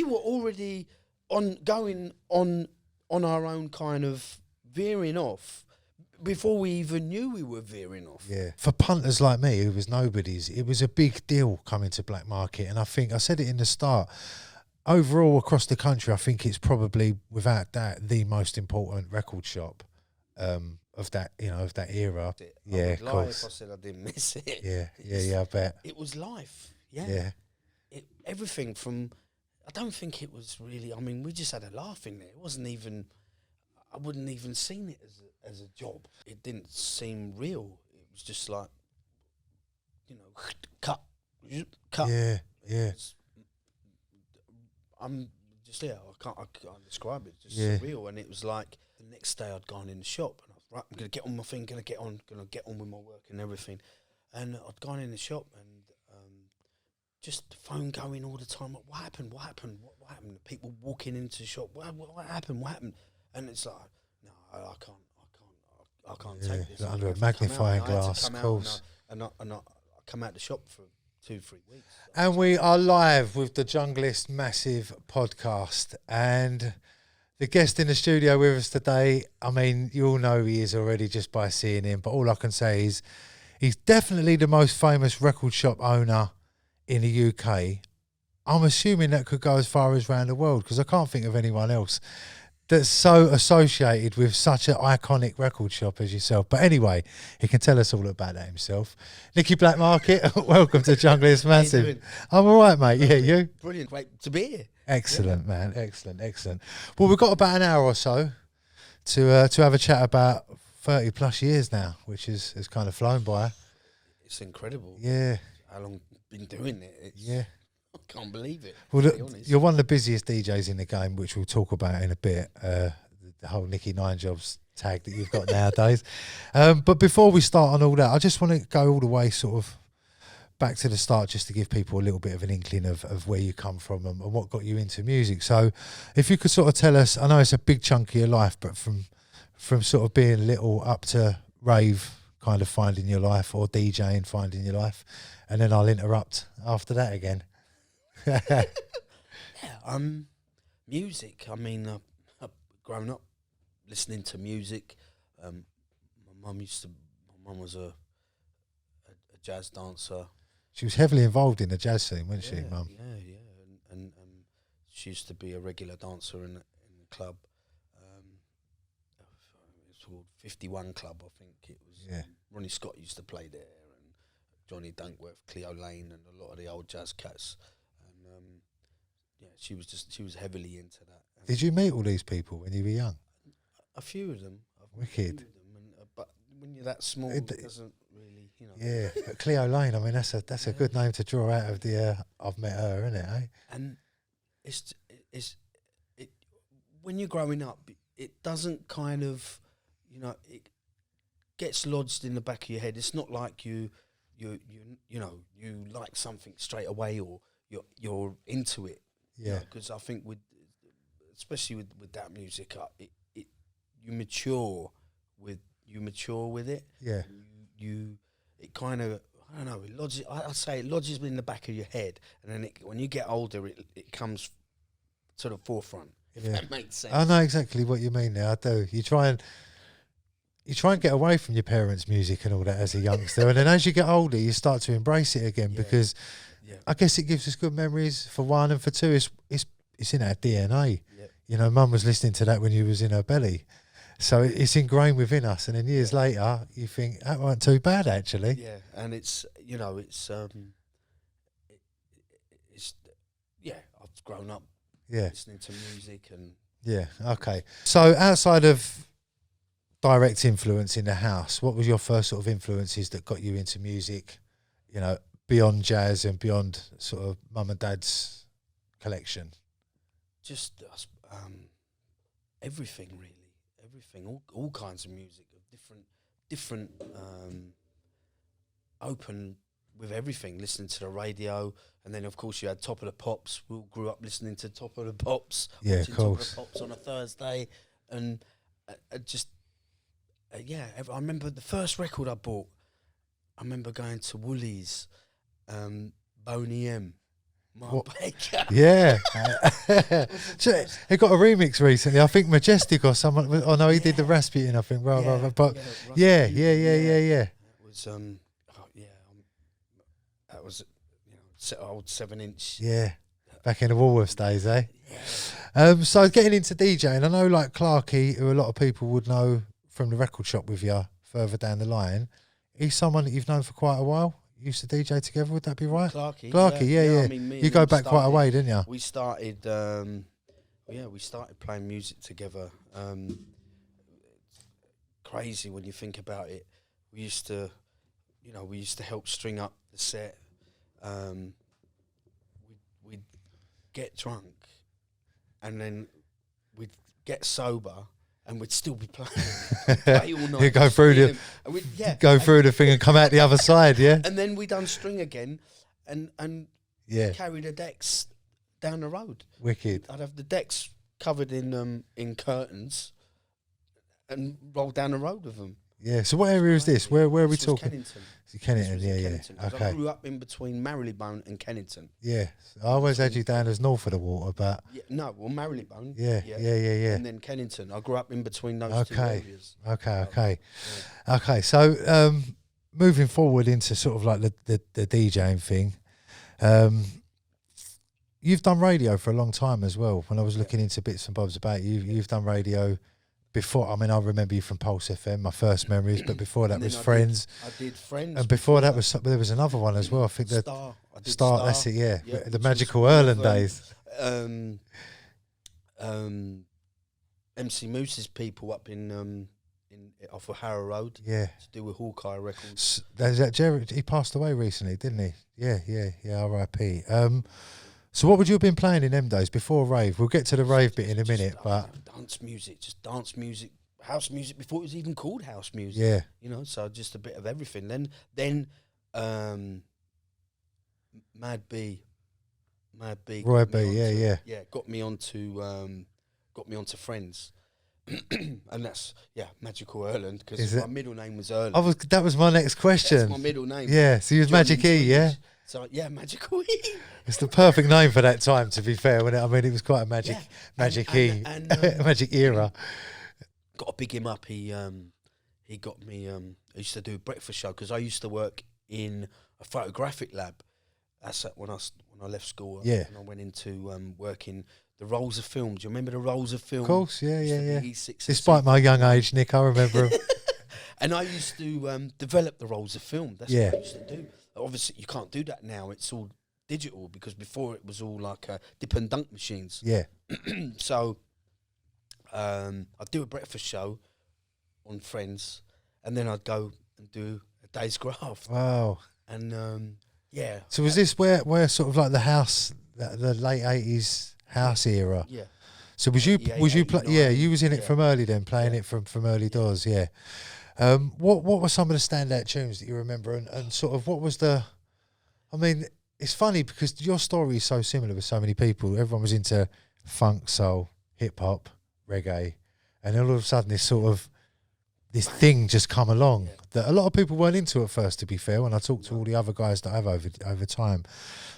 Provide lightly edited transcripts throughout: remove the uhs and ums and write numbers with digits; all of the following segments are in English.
were already going on our own kind of veering off before we even knew we were veering off. Yeah. For punters like me, who was nobodies, it was a big deal coming to Blackmarket. And I think, I said it in the start, overall across the country, I think it's probably, without that, the most important record shop of that, of that era. Yeah, of course. If I said I didn't miss it. Yeah, I bet. It was life. Yeah. Everything from, I don't think it was really, I mean, we just had a laugh in there. It wasn't even, I wouldn't even seen it as a job. It didn't seem real. It was just like, cut. Yeah. I'm just, I can't describe it. It's just surreal. And it was like, the next day I'd gone in the shop and I was right, I'm going to get on my thing, going to get on with my work and everything. And I'd gone in the shop and just the phone going all the time. Like, what happened? What happened? What happened? People walking into the shop. What happened? What happened? And it's like, no, I can't take this. Under a magnifying glass, of course. And I come out the shop for 2-3 weeks. And we are live with the Junglist Massive podcast. And the guest in the studio with us today, I mean, you all know he is already just by seeing him, but all I can say is he's definitely the most famous record shop owner in the UK. I'm assuming that could go as far as around the world, because I can't think of anyone else that's so associated with such an iconic record shop as yourself. But anyway, he can tell us all about that himself. Nicky Blackmarket, welcome to Junglist Massive. I'm all right, mate. Yeah, you? Brilliant. Great to be here. Excellent, man. Excellent. Well, we've got about an hour or so to have a chat about 30 plus years now, which has kind of flown by. It's incredible. Yeah. How long been doing it? I can't believe it. Well, look, you're one of the busiest DJs in the game, which we'll talk about in a bit. The whole Nicky 9 Jobs tag that you've got nowadays. But before we start on all that, I just want to go all the way sort of back to the start, just to give people a little bit of an inkling of where you come from and what got you into music. So if you could sort of tell us, I know it's a big chunk of your life, but from sort of being little up to rave kind of finding your life, or DJing finding your life, and then I'll interrupt after that again. Music. I mean, I've grown up listening to music. My mum was a jazz dancer. She was heavily involved in the jazz scene, wasn't she, Mum? Yeah. And she used to be a regular dancer in the club. It's called 51 Club, I think it was. Yeah. Ronnie Scott used to play there, and Johnny Dunkworth, Cleo Lane, and a lot of the old jazz cats. And she was heavily into that. Did you meet all these people when you were young? A few of them. Wicked. But when you're that small, it doesn't really, Yeah, Cleo Lane. I mean, that's a good name to draw out of the. I've met her, isn't it? Eh? And it's when you're growing up, it doesn't kind of, it gets lodged in the back of your head. It's not like you like something straight away, or you're into it. Yeah. Because I think especially with that music, you mature with it. Yeah. It kind of, I don't know, it lodges. I'd say it lodges in the back of your head, and then when you get older, it comes to the forefront. If that makes sense. I know exactly what you mean there. I do. You try and get away from your parents' music and all that as a youngster, and then as you get older, you start to embrace it again because I guess it gives us good memories for one, and for two, it's in our DNA. Yeah. Mum was listening to that when you was in her belly. So it's ingrained within us, and then years later, you think that wasn't too bad actually. Yeah, and I've grown up listening to music and okay. So outside of direct influence in the house, what was your first sort of influences that got you into music? Beyond jazz and beyond sort of mum and dad's collection. Just everything really. Everything, all kinds of music, different, open with everything, listening to the radio, and then of course you had Top of the Pops. We all grew up listening to Top of the Pops, watching Top of the Pops on a Thursday, and I remember the first record I bought. I remember going to Woolies, Boney M, Mark Baker. Yeah. So, he got a remix recently. I think Majestic or someone. Oh no, he did the Rasputin. I think. Right. But yeah. It was that was old 7-inch. Yeah. Back in the Woolworths days, eh? So getting into DJing, I know like Clarky, who a lot of people would know from the record shop with you further down the line. He's someone that you've known for quite a while. You used to DJ together, would that be right? Clarky, yeah. I mean, you go back quite a way, didn't you? We started, we started playing music together. Crazy when you think about it. We used to help string up the set. We'd get drunk, and then we'd get sober, and we'd still be playing. Play all night. You go through the thing and come out the other side, yeah. And then we'd unstring again, and carry the decks down the road. Wicked. I'd have the decks covered in curtains, and roll down the road with them. Yeah. So what area is this? Where are we talking? Kennington. Kennington, yeah. Kennington, Okay. I grew up in between Marylebone and Kennington. Yeah. I always had you down as north of the water, but Marylebone. Yeah. And then Kennington. I grew up in between those two areas. Okay. So moving forward into sort of like the DJing thing, you've done radio for a long time as well. When I was looking into bits and bobs about you, you've done radio before. I mean, I remember you from Pulse FM, my first memories, but before that was Friends. I did Friends. And before that there was another one as well. I think that Star. That's it. Yeah. The magical Erland days. MC Moose's people up in off of Harrow Road. Yeah. To do with Hawkeye Records. There's that Jerry. He passed away recently, didn't he? Yeah. R.I.P. So what would you have been playing in them days before rave? We'll get to the rave bit in a minute, but dance music, house music before it was even called house music. Yeah. So just a bit of everything. Then Mad B, Roy B, yeah. got me onto Friends. And that's Magical Erland, because my middle name was Erland. That was my next question. That's my middle name. Yeah, so you was Magic E, yeah? So Magical E. It's the perfect name for that time, to be fair. I mean, it was quite a magic E, magic era. Got to big him up. He got me. I used to do a breakfast show because I used to work in a photographic lab. That's when I left school. Yeah. And I went into working the rolls of film. Do you remember the rolls of film? Of course, yeah. E6 Despite my young age, Nick, I remember them. And I used to develop the rolls of film. That's what I used to do. Obviously, you can't do that now. It's all digital, because before it was all like dip and dunk machines. Yeah. So I'd do a breakfast show on Friends, and then I'd go and do a day's graft. Wow. And So was this where sort of like the house, the late 80s house era? Yeah. So was you you was in it from early then, playing it from early doors, yeah. What were some of the standout tunes that you remember, and sort of what was the? I mean, it's funny because your story is so similar with so many people. Everyone was into funk, soul, hip hop, reggae, and then all of a sudden this thing just come along that a lot of people weren't into at first. To be fair, when I talked to all the other guys that I've over time,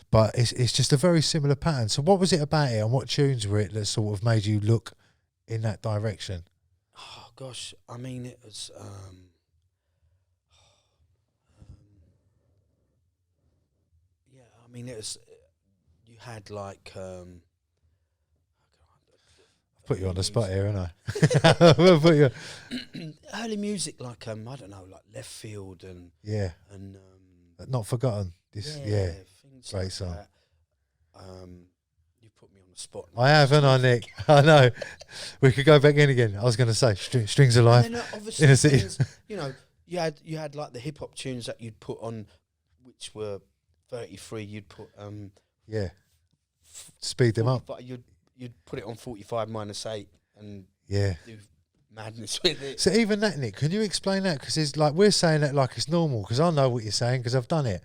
but it's just a very similar pattern. So what was it about it, and what tunes were it that sort of made you look in that direction? Oh gosh, I mean, it was it was, you had like put you on the spot here, haven't I? We'll put you early music like I don't know, like Left Field and Not Forgotten. Things great like song. That. You put me on the spot. I have, haven't I, Nick? I know. We could go back in again. I was going to say Strings of Life. And then, obviously, in a city. you had like the hip hop tunes that you'd put on, which were 33. You'd put speed them up. But you'd put it on 45 minus 8 and do madness with it. So even that, Nick, can you explain that? Because it's like we're saying that like it's normal, because I know what you're saying because I've done it.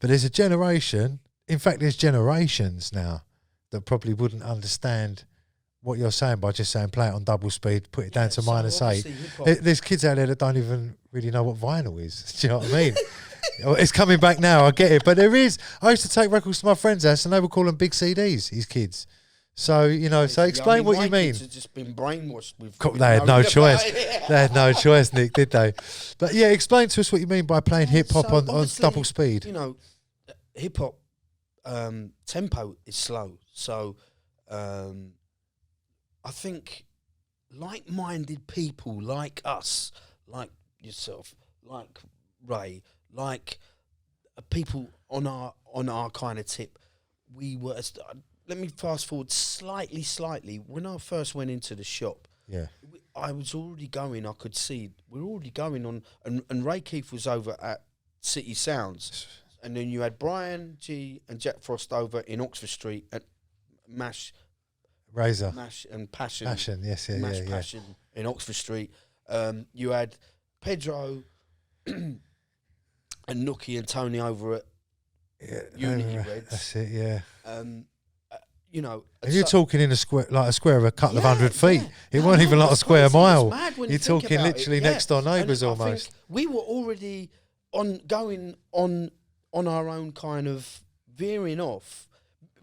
But there's a generation, in fact, there's generations now that probably wouldn't understand what you're saying by just saying play it on double speed, put it down to -8. hip-hop- There's kids out there that don't even really know what vinyl is. Do you know what I mean? It's coming back now, I get it. But there is, I used to take records to my friend's house and they would call them big CDs, his kids. So, you know, so explain what you mean. Kids have just been brainwashed with. They had no choice. They had no choice, Nick, did they? But yeah, explain to us what you mean by playing hip-hop So on obviously, double speed. You know, hip-hop tempo is slow. So I think like-minded people like us, like yourself, like Ray, like people on our kind of tip, we were. Let me fast forward slightly. When I first went into the shop, Yeah. I was already going. I could see we're already going on, and Ray Keith was over at City Sounds, and then you had Brian G and Jack Frost over in Oxford Street at Mash and Passion. Passion, yes, yeah, Mash yeah, yeah. Passion in Oxford Street. You had Pedro and Nookie and Tony over at Unity Reds. That's it, yeah. You know, And you're talking in a square of a couple of 100 feet. It wasn't even like a square mile. You're talking literally next door neighbours almost. We were already going on our own kind of veering off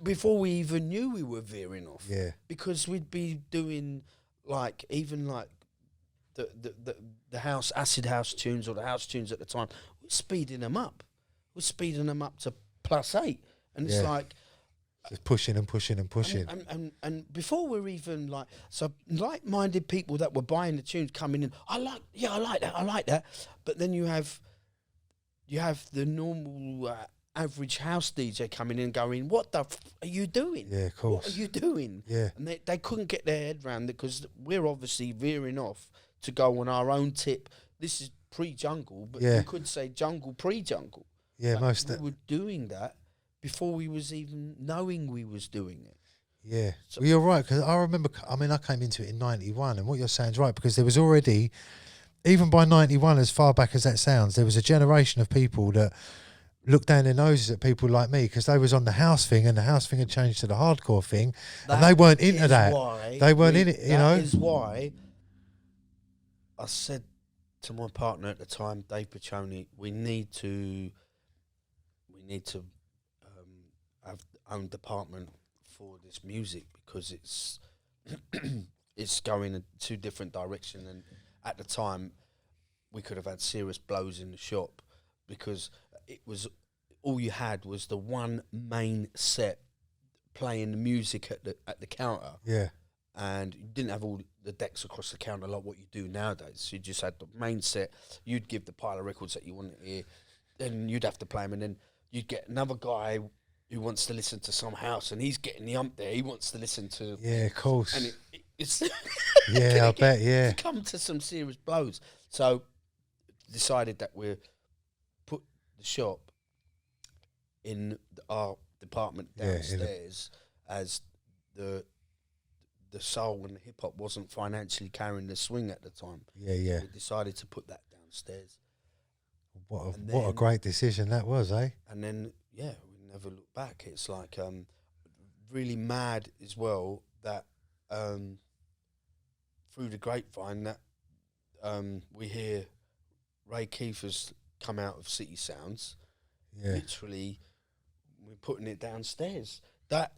before we even knew we were veering off. Yeah. Because we'd be doing even the house acid house tunes or the house tunes at the time. We're speeding them up. We're speeding them up to +8, and it's like. Just pushing and pushing and pushing. And before we're even like-minded people that were buying the tunes coming in, I like that. But then you have the normal average house DJ coming in going, what the are you doing? Yeah, of course. What are you doing? Yeah. And they couldn't get their head around it because we're obviously veering off to go on our own tip. This is pre-jungle, but you could say jungle, pre-jungle. Yeah, most of we were doing that before we was even knowing we was doing it. Yeah, so, well, you're right, because I remember, I came into it in 91, and what you're saying is right, because there was already, even by 91, as far back as that sounds, there was a generation of people that looked down their noses at people like me, because they was on the house thing, and the house thing had changed to the hardcore thing, and they weren't into that. They weren't in it, you know. That is why I said to my partner at the time, Dave Piccioni, we need to have own department for this music, because it's it's going in two different directions, and at the time we could have had serious blows in the shop, because it was all you had was the one main set playing the music at the counter. Yeah. And you didn't have all the decks across the counter like what you do nowadays. So you just had the main set. You'd give the pile of records that you wanted to hear, then you'd have to play them, and then you'd get another guy who wants to listen to some house, and he's getting the ump there. He wants to listen to... Yeah, of course. And it's... yeah, I bet, yeah. Come to some serious blows. So decided that we'll put the shop in our department downstairs, as the soul and the hip hop wasn't financially carrying the swing at the time. Yeah, yeah. We decided to put that downstairs. What a great decision that was, eh? And then we never looked back. It's like really mad as well that through the grapevine that we hear Ray Keith has come out of City Sounds. Yeah. Literally, we're putting it downstairs. That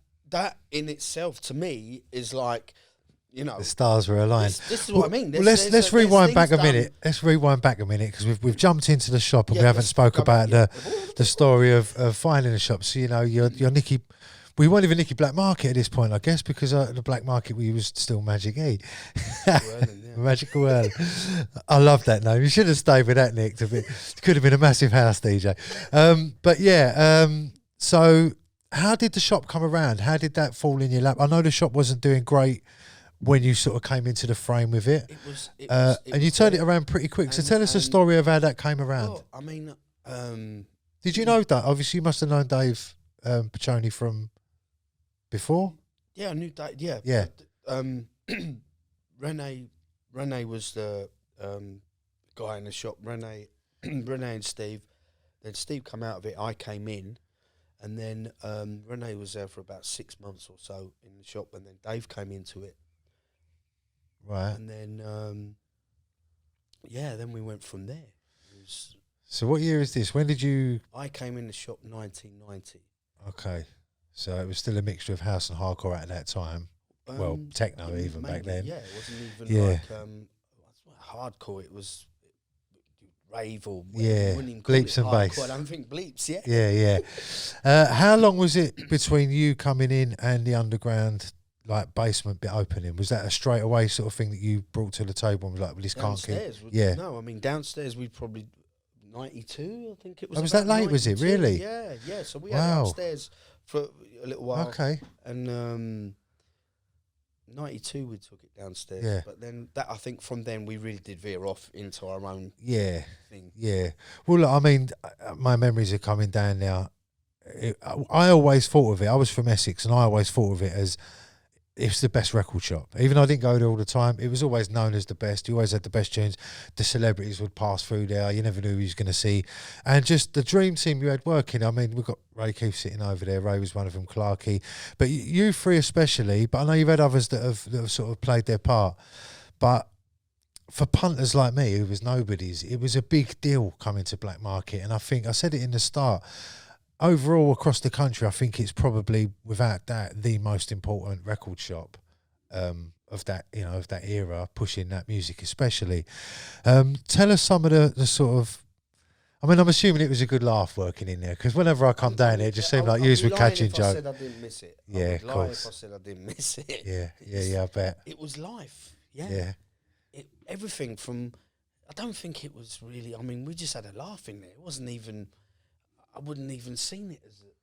in itself, to me, is like, you know, the stars were aligned. This is what I mean. Let's rewind back a minute. Let's rewind back a minute, because we've jumped into the shop and we haven't spoke about the story of finding the shop. So, you know, you're Nicky. We weren't even Nicky Blackmarket at this point, I guess, because the Blackmarket we was still Magic E. Magical World. I love that name. You should have stayed with that, Nick. It could have been a massive house DJ. But yeah, so how did the shop come around? How did that fall in your lap? I know the shop wasn't doing great when you sort of came into the frame with it. And you turned it around pretty quick. So tell us a story of how that came around. Well, I mean... did you know that? Obviously, you must have known Dave Piccioni from before? Yeah, I knew Dave, yeah. Yeah. Rene was the guy in the shop. Rene and Steve. Then Steve come out of it. I came in. And then Rene was there for about 6 months or so in the shop, and then Dave came into it, Right. And then, then we went from there. So what year is this? When did you... I came in the shop 1990. Okay. So it was still a mixture of house and hardcore at that time. Well, techno even maybe, back then. Yeah, it wasn't even like hardcore. It was rave or bleeps and bass. I don't think bleeps. How long was it between you coming in and the underground like basement bit opening? Was that a straight away sort of thing that you brought to the table and was like, well, this downstairs, can't keep... No, I mean downstairs we probably 92. I think it was. Oh, was that late? 92. Was it really? Yeah. So we had it upstairs for a little while. Okay. And 92 we took it downstairs. Yeah. But then I think from then we really did veer off into our own thing. Yeah. Well, look, I mean, my memories are coming down now. I always thought of it. I was from Essex, and I always thought of it as it's the best record shop. Even though I didn't go there all the time, it was always known as the best. You always had the best tunes. The celebrities would pass through there. You never knew who you was going to see. And just the dream team you had working. I mean, we've got Ray Keefe sitting over there. Ray was one of them, Clarky. But you three especially, but I know you've had others that have sort of played their part. But for punters like me, who was nobodies, it was a big deal coming to Blackmarket. And I think, I said it in the start, overall across the country, I think it's probably without that the most important record shop of that era, pushing that music especially. Tell us some of the sort of. I mean, I'm assuming it was a good laugh working in there, because whenever I come down here, it just seemed like you were catching jokes. I said I didn't miss it. Yeah, of course. If I said I didn't miss it. Yeah, I bet. It was life. Yeah. Everything from. I don't think it was really. I mean, we just had a laugh in there. It wasn't even. I wouldn't even seen it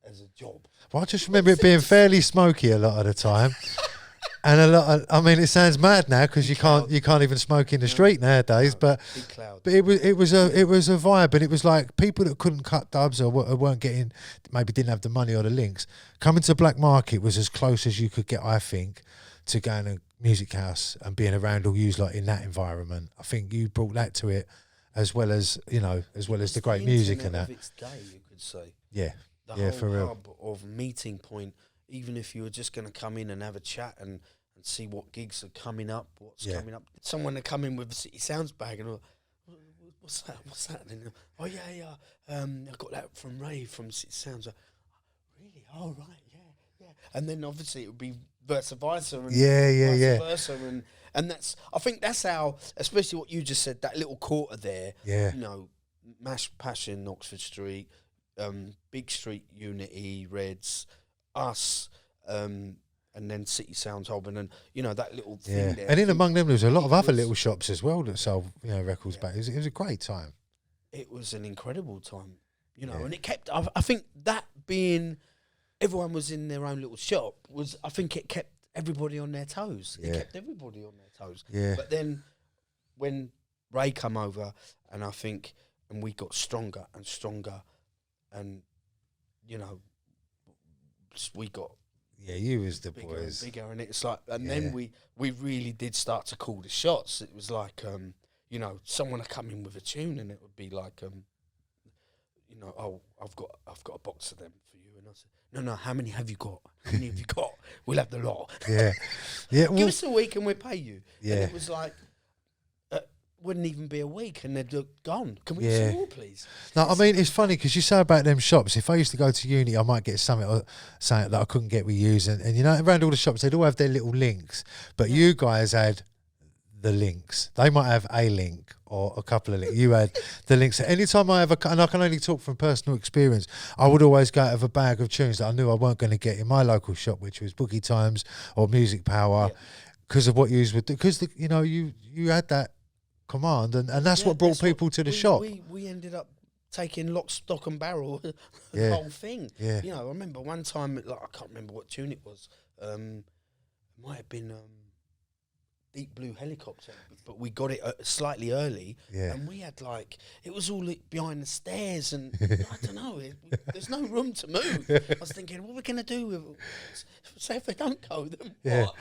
as a job. Well, I just remember it being fairly smoky a lot of the time, and a lot. I mean, it sounds mad now because you can't even smoke in the street nowadays. But it was a vibe, and it was like people that couldn't cut dubs or weren't getting, maybe didn't have the money or the links. Coming to Blackmarket was as close as you could get, I think, to going to music house and being around all yous like in that environment. I think you brought that to it, as well as the great music and that. Its day, you could say. Yeah, the whole for real. hub of meeting point. Even if you were just going to come in and have a chat and see what gigs are coming up, coming up. Someone to come in with a City Sounds bag and what's that? What's that? And, oh yeah. I got that from Ray from City Sounds. Really? Oh right, yeah. And then obviously it would be vice versa. And vice versa, and I think that's how, especially what you just said, that little quarter there. Yeah. You know, Mash Passion, Oxford Street, Big Street, Unity, Reds, us, and then City Sounds Holborn, and that little thing there. And in among them, there was a lot of other little shops as well that sold records back. It was a great time. It was an incredible time, and it kept. I think that being everyone was in their own little shop I think it kept everybody on their toes. It kept everybody on their toes. Yeah. But then when Ray come over, and we got stronger and stronger, and we got you was the bigger boys and bigger, and it's like, and then we really did start to call the shots. It was like someone would come in with a tune, and it would be like oh, I've got a box of them for you, and I said, no, how many have you got? How many have you got? We'll have the lot. Yeah. Give us a week and we'll pay you. Yeah. And it was like, wouldn't even be a week, and they'd look gone. Can we have some more, please? No, I mean, it's funny because you say about them shops. If I used to go to uni, I might get something that I couldn't get with yous, and around all the shops they'd all have their little links, but you guys had the links. They might have a link or a couple of links. You had the links. Anytime I and I can only talk from personal experience, I would always go out of a bag of tunes that I knew I weren't going to get in my local shop, which was Boogie Times or Music Power, because of what you would do. Because you had that command, and that's what brought people to the shop. We ended up taking lock, stock and barrel the whole thing. Yeah. I remember one time, I can't remember what tune it was. It might have been Deep Blue Helicopter, but we got it slightly early, and we had it was all behind the stairs, and I don't know, there's no room to move. I was thinking, what are we going to do with it? So if they don't go, then what?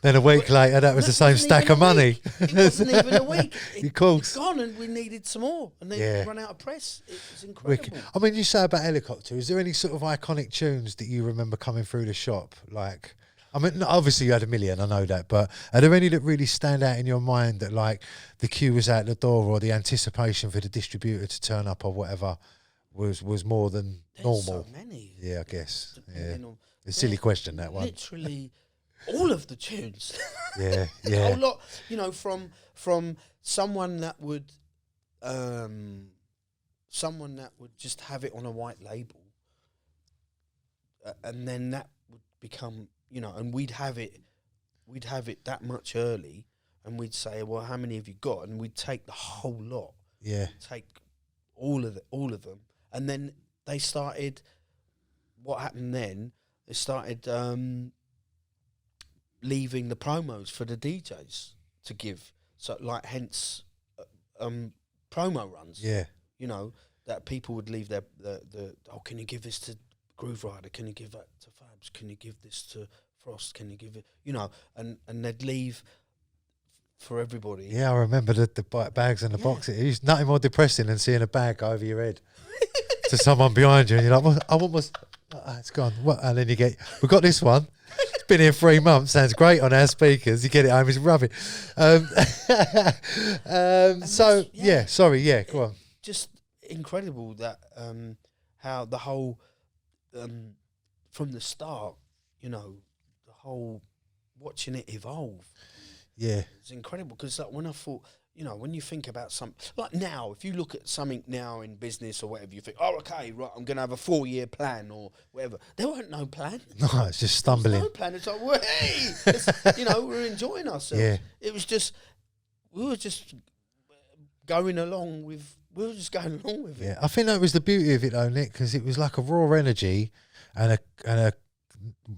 Then a week later, that was the same stack of money. It wasn't even a week. Of course. It's gone, and we needed some more, and they run out of press. It was incredible. I mean, you say about Helicopter. Is there any sort of iconic tunes that you remember coming through the shop? Like, I mean, obviously you had a million, I know that, but are there any that really stand out in your mind that like the queue was out the door or the anticipation for the distributor to turn up or whatever was more than normal? So many. Yeah, I guess. Yeah. On, a silly question, that one. Literally all of the tunes. Yeah, A yeah. whole lot, you know, from someone that would just have it on a white label, and then that would become, you know, and we'd have it that much early, and we'd say, well, how many have you got? And we'd take the whole lot. Yeah. Take all of them, and then they started. What happened then? They started leaving the promos for the DJs to give. So, like, hence promo runs. Yeah. You know, that people would leave the can you give this to Groove Rider? Can you give that to Fabs? Can you give this to Frost? Can you give it? You know, and they'd leave for everybody. Yeah, I remember the bags in the box. It was nothing more depressing than seeing a bag go over your head to someone behind you, and you're like, well, I want my... it's gone. What? And then you get, we've got this one. It's been here 3 months. Sounds great on our speakers. You get it home, it's rubbish. So, yeah, sorry, yeah, go on. Just incredible that how the whole, from the start, you know, the whole watching it evolve. Yeah. It's incredible because like, when I thought, you know, when you think about something, like now, if you look at something now in business or whatever, you think, oh, okay, right, I'm going to have a 4-year plan or whatever. There weren't no plan. No, it's just stumbling. No plan. It's like, well, hey, you know, we're enjoying ourselves. Yeah. It was just, we were just going along with it. Yeah, I think that was the beauty of it though, Nick, because it was like a raw energy and a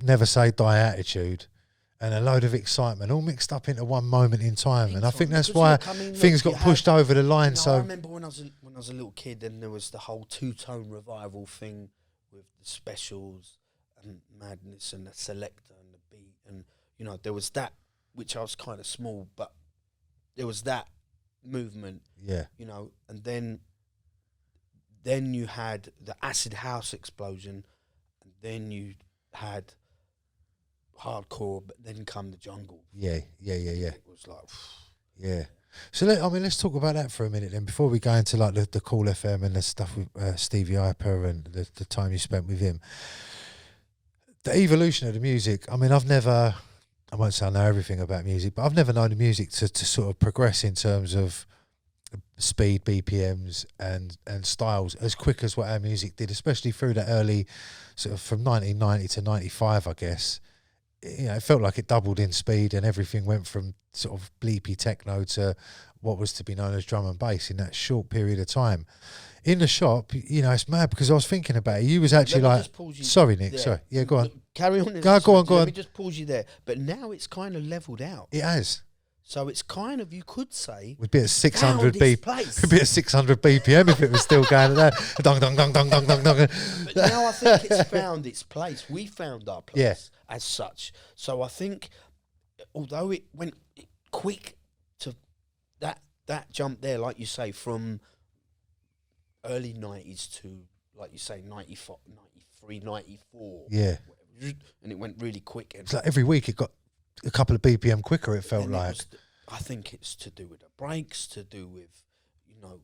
never say die attitude. And a load of excitement, all mixed up into one moment in time, and I think that's why things got pushed over the line. You know, so I remember when I was a little kid, and there was the whole two-tone revival thing with the specials and Madness and the selector and the beat, and you know there was that, which I was kind of small, but there was that movement. Yeah, you know, and then you had the acid house explosion, and then you had hardcore, but then come the jungle. Yeah. It was like, yeah. So let's talk about that for a minute then, before we go into like the Cool FM and the stuff with Stevie Hyper and the time you spent with him. The evolution of the music. I mean, I won't say I know everything about music, but I've never known the music to sort of progress in terms of speed, BPMs and styles as quick as what our music did, especially through that early sort of from 1990 to 95, I guess. You know, it felt like it doubled in speed and everything went from sort of bleepy techno to what was to be known as drum and bass in that short period of time. In the shop, you know, it's mad because I was thinking about it. You was actually like, sorry, Nick, sorry. Yeah, go on. Carry on. Go on. Let me just pause you there. But now it's kind of leveled out. It has. So it's kind of, you could say, we'd be at 600 BPM if it was still going at that. Dong, dong, dong, dong, dong, dong, dong. But now I think it's found its place. We found our place as such. So I think, although it went quick to that jump there, like you say, from early 90s to, like you say, 94, 93, 94. Yeah. And it went really quick. It's like every week it got a couple of BPM quicker, it felt like. I think it's to do with the breaks, to do with, you know,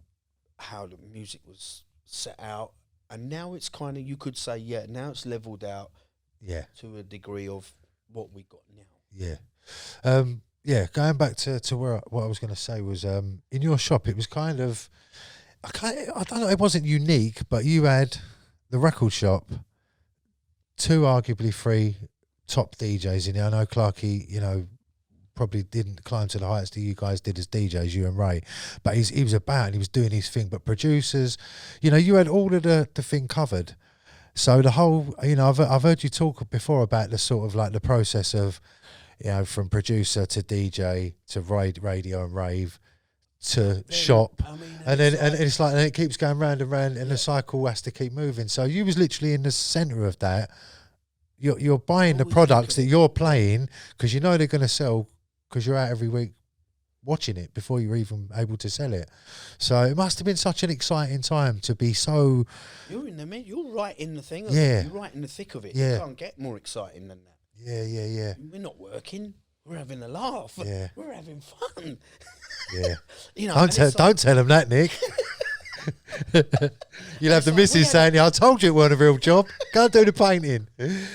how the music was set out. And now it's kind of, you could say, now it's leveled out to a degree of what we got now. Yeah. Going back to what I was going to say was, in your shop, it was kind of, I don't know, it wasn't unique, but you had the record shop, 2 arguably 3 top DJs in there. I know Clarky, you know, probably didn't climb to the heights that you guys did as DJs, you and Ray, but he was about and he was doing his thing. But producers, you know, you had all of the thing covered. So the whole, you know, I've heard you talk before about the sort of like the process of, you know, from producer to DJ to radio and rave to shop, and it's like, and it keeps going round and round, and the cycle has to keep moving. So you was literally in the centre of that. You're buying the products that you're playing because you know they're going to sell, because you're out every week watching it before you're even able to sell it. So it must have been such an exciting time to be so. You're in the mid. You're right in the thing. Yeah. You're right in the thick of it. Yeah. You can't get more exciting than that. Yeah. We're not working. We're having a laugh. Yeah. We're having fun. Yeah. You know, Don't tell him that, Nick. You'll have the missus saying, I told you it weren't a real job. Go and do the painting. And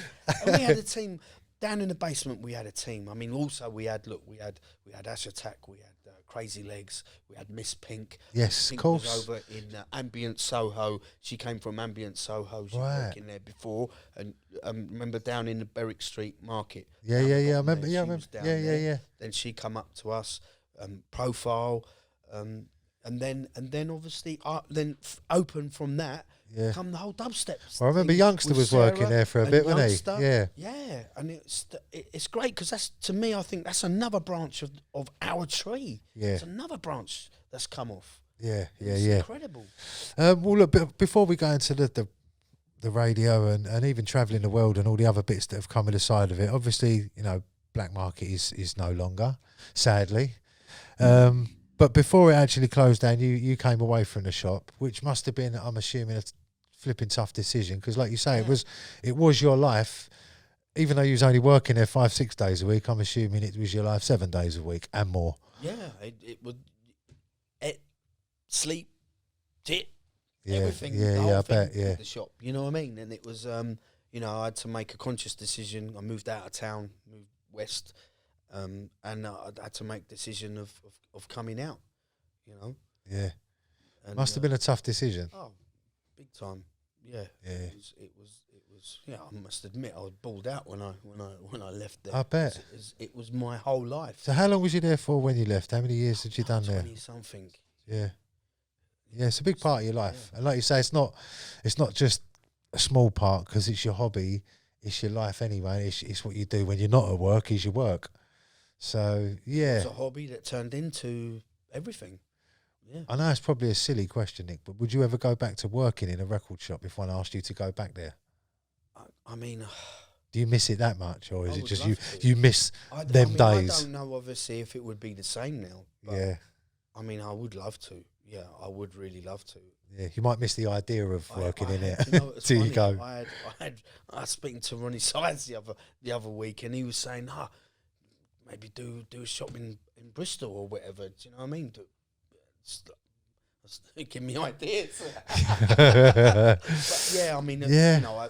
we had a team down in the basement. We had a team. I mean, also we had Ash Attack, we had Crazy Legs, we had Miss Pink. Yes, Pink of course. was over in Ambient Soho. She came from Ambient Soho. She was working there before, and remember down in the Berwick Street Market. Yeah. I remember. Yeah, I remember. Yeah. Then she come up to us, Profile, and then obviously open from that. Yeah. Come the whole dubstep. Well, I remember thing Youngster with was Sarah working there for a bit, wasn't he? Yeah. Yeah, and it's great because that's, to me, I think that's another branch of our tree. Yeah. It's another branch that's come off. Yeah. It's incredible. Well, look, before we go into the radio and even travelling the world and all the other bits that have come on the side of it, obviously, you know, Blackmarket is no longer, sadly. But before it actually closed down, you came away from the shop, which must have been, I'm assuming, a flipping tough decision because, like you say, it was your life. Even though you was only working there 5-6 days a week, I'm assuming it was your life 7 days a week and more. Yeah, it would sleep, tit, Yeah, everything. I bet. Yeah, the shop. You know what I mean? And it was, you know, I had to make a conscious decision. I moved out of town, moved west. And I had to make a decision of coming out, you know. Yeah, and, must have been a tough decision. Oh, big time. Yeah. Yeah. It was. Yeah, I must admit, I was balled out when I left there. I bet. It was my whole life. So how long was you there for when you left? How many years had you done there? 20-something. Yeah. Yeah, it's a big part of your life, and like you say, it's not just a small part because it's your hobby. It's your life anyway. It's what you do when you're not at work. Is your work. So, yeah. It's a hobby that turned into everything. Yeah. I know it's probably a silly question, Nick, but would you ever go back to working in a record shop if one asked you to go back there? I mean... Do you miss it that much, or is it just you miss days? I don't know, obviously, if it would be the same now. But yeah. I mean, I would love to. Yeah, I would really love to. Yeah, you might miss the idea of working in it till you go. I was speaking to Ronnie Sides the other week, and he was saying, maybe do a shop in Bristol or whatever. Do you know what I mean? Give me ideas. But yeah, I mean, you know,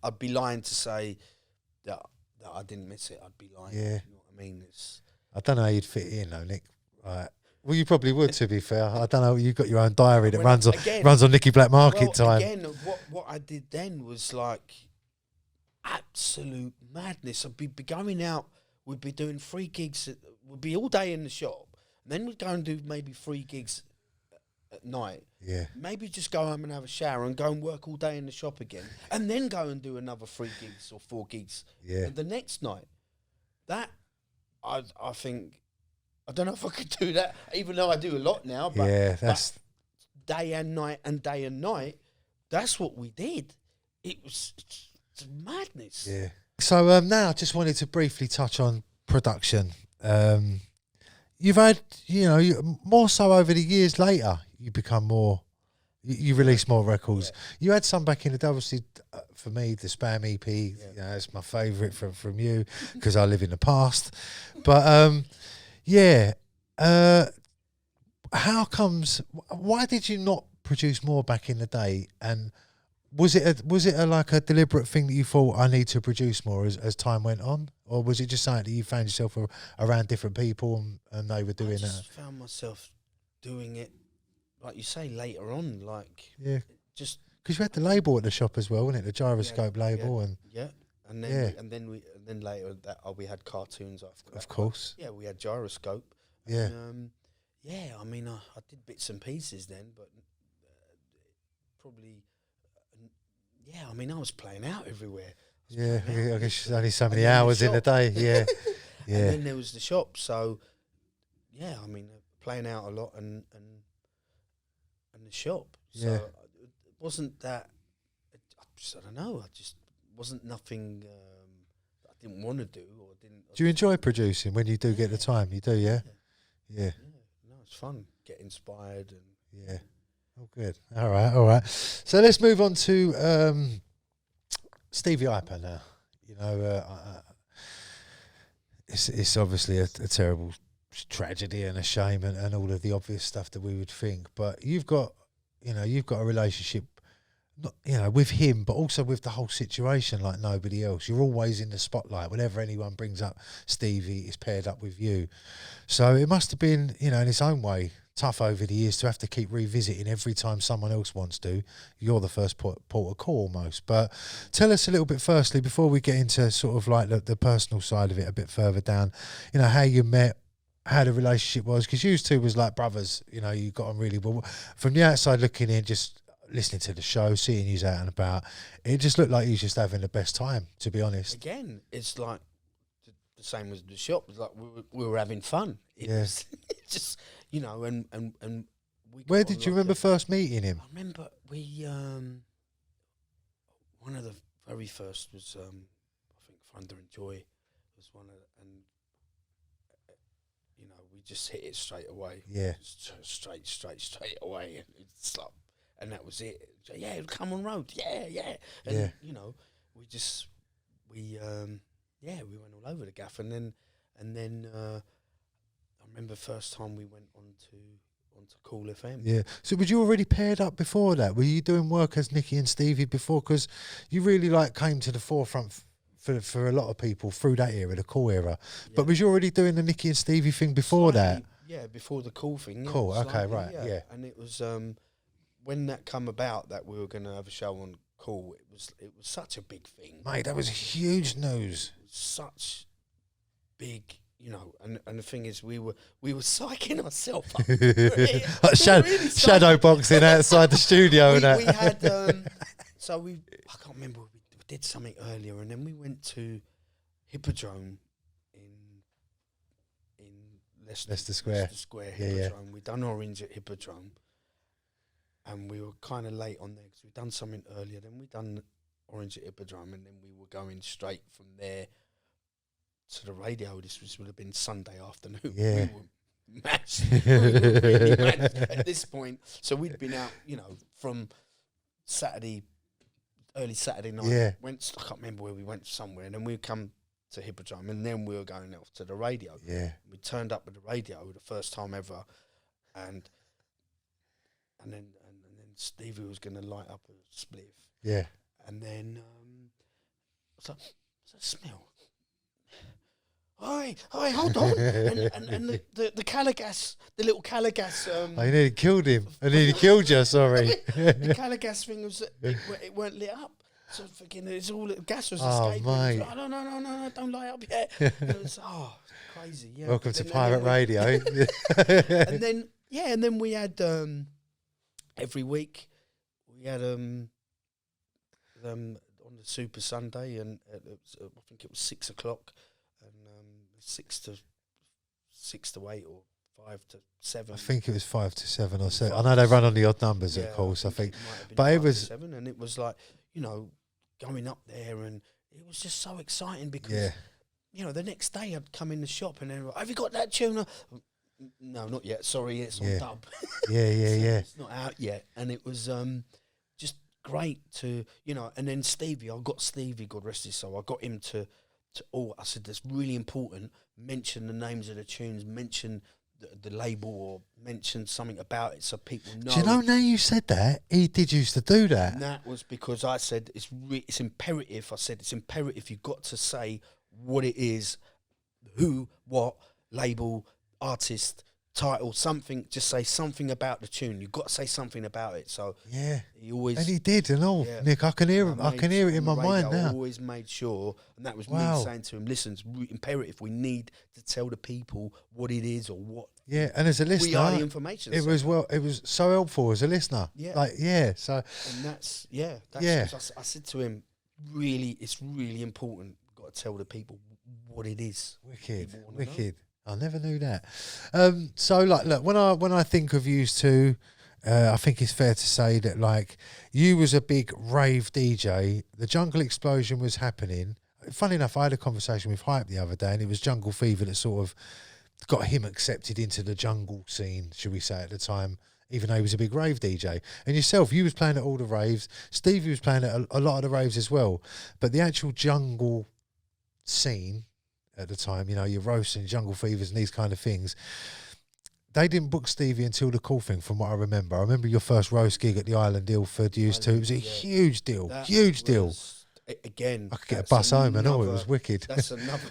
I'd be lying to say that I didn't miss it. I'd be lying. Yeah. You know what I mean? I don't know how you'd fit in though, Nick. Right. Well, you probably would, to be fair. I don't know. You've got your own diary that runs on Nicky Blackmarket time. Again, what I did then was like absolute madness. I'd be going out. We'd be doing 3 gigs. We'd be all day in the shop. And then we'd go and do maybe 3 gigs at night. Yeah. Maybe just go home and have a shower and go and work all day in the shop again. And then go and do another 3 gigs or 4 gigs the next night. That, I think... I don't know if I could do that, even though I do a lot now. But that's day and night. That's what we did. It's madness. Yeah. So now I just wanted to briefly touch on production. You've had, you know, more so over the years later. You become more. You release more records. Yeah. You had some back in the day. Obviously, for me, the Spam EP. You know, it's my favourite from you because I live in the past. But. Yeah. How comes? Why did you not produce more back in the day? And was it like a deliberate thing that you thought I need to produce more as time went on, or was it just something that you found yourself around different people and they were doing that? I just found myself doing it, like you say, later on, like just because you had the label at the shop as well, wasn't it? The Gyroscope label and then later that we had cartoons after that. Of course. Yeah, we had Gyroscope. Yeah. And, I mean, I did bits and pieces then, but probably, I mean, I was playing out everywhere. Yeah, I guess there's only so many hours in the day. Yeah. Yeah. And then there was the shop, so I mean, playing out a lot and the shop. So it wasn't that. I don't know. I just wasn't nothing. I didn't want to do or didn't. Do you enjoy producing when you do get the time? You do, yeah. No, it's fun. Get inspired and Oh, good. All right. So let's move on to Stevie Hyper now. You know, it's obviously a terrible tragedy and a shame and all of the obvious stuff that we would think. But you've got a relationship, not, with him, but also with the whole situation like nobody else. You're always in the spotlight. Whenever anyone brings up Stevie, it's paired up with you. So it must have been, in its own way, tough over the years to have to keep revisiting every time someone else wants to. You're the first port of call almost. But tell us a little bit firstly, before we get into sort of like the personal side of it a bit further down, how you met, how the relationship was, because you two was like brothers, you got on really well. From the outside looking in, just listening to the show, seeing you out and about, it just looked like you was just having the best time, to be honest. Again, it's like the same as the shop. It's like we were having fun. It was just, and we. Where did you remember first meeting him? I remember we, one of the very first was, I think Thunder and Joy was one of the, and we just hit it straight away. Yeah. Straight away. And it's like, and that was it. Yeah, come on road. Yeah. And, we went all over the gaff. And then I remember first time we went onto Cool FM. Yeah. So was you already paired up before that? Were you doing work as Nicky and Stevie before? Because you really came to the forefront for a lot of people through that era, the Cool era. Yeah. But was you already doing the Nicky and Stevie thing before that? Yeah, before the Cool thing. Yeah, cool, okay, right, yeah. And it was when that come about that we were going to have a show on Cool, it was such a big thing. Mate, that was huge news. It was such big, and the thing is we were psyching ourselves up. Shadow boxing outside the studio. We had, so I can't remember, we did something earlier, and then we went to Hippodrome in Leicester Square. Hippodrome. We done Orange at Hippodrome, and we were kind of late on there because we'd done something earlier. Then we done Orange at Hippodrome, and then we were going straight from there to the radio. This would have been Sunday afternoon. Yeah. We were matched. We were really matched at this point. So we'd been out, from early Saturday night. Yeah. I can't remember where we went, somewhere, and then we come to Hippodrome, and then we were going off to the radio. Yeah. We turned up at the radio the first time ever, and then Stevie was going to light up a spliff. Yeah. And then what's that smell? Oi, hold on. and the Calagas, the little Calagas. I nearly killed him. I nearly killed you, sorry. The Calagas thing was, it weren't lit up. So fucking, it's all, gas was escaping. Mate. Like, no, don't light up yet. It was, crazy, yeah. Welcome to Pirate Radio. and then we had, every week, we had, on the Super Sunday, and I think it was 6 o'clock. And 6 to 8 or 5 to 7. I think it was 5 to 7 or 7. I know they run on the odd numbers, of course. I think, but it was 7, and it was like going up there, and it was just so exciting because the next day I'd come in the shop and they're like, "Have you got that tune?" No, not yet. Sorry, it's on dub. Yeah. It's not out yet, and it was just great to And then Stevie, I got Stevie, God rest his soul. I got him to I said, that's really important. Mention the names of the tunes, mention the label, or mention something about it so people know. Do you know, now you said that, he did used to do that. And that was because I said, it's imperative. I said, it's imperative. You've got to say what it is, who, what, label, artist, title, something. Just say something about the tune. You've got to say something about it. So he always, and he did, and all. Yeah. Nick, I can hear him. I can hear it in my mind now. I always made sure, and that was me saying to him, "Listen, it's imperative. We need to tell the people what it is or what." Yeah, and as a listener, we are the information. It was so helpful as a listener. Yeah, So, and that's I said to him, it's really important. We've got to tell the people what it is. Wicked. I never knew that. So, look, when I think of you two, I think it's fair to say that, you was a big rave DJ. The Jungle Explosion was happening. Funny enough, I had a conversation with Hype the other day, and it was Jungle Fever that sort of got him accepted into the jungle scene, should we say, at the time, even though he was a big rave DJ. And yourself, you was playing at all the raves. Stevie was playing at a lot of the raves as well. But the actual jungle scene, at the time, you know, your roasts and jungle fevers and these kind of things. They didn't book Stevie until the Cool Thing, from what I remember. I remember your first roast gig at the Island Ilford used to. It was a huge deal, huge deal. Again, I could get a bus home and all. It was wicked. That's another